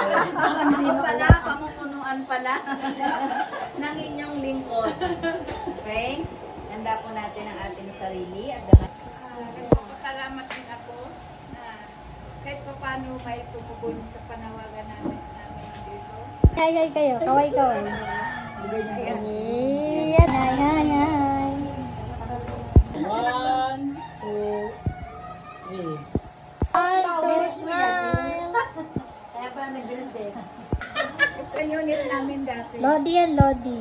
Ako pala, pamupunuan pala ng inyong lingkod. Okay? Handa po natin ang ating sarili at Salamat din ako na kahit pa paano may tumugon sa panawagan namin dito. Hi kayo, kaway-kaway. Yan, hi. 1, 2, 3. One, two, smile. kaya pa nag-reset. Ito yung unit namin dati. Lodi yan, Lodi.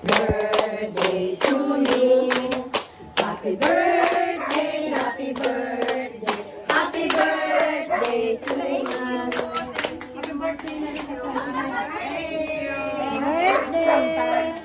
Birthday to you. Happy birthday, happy birthday. Happy birthday to you. Happy birthday na rin. Birthday.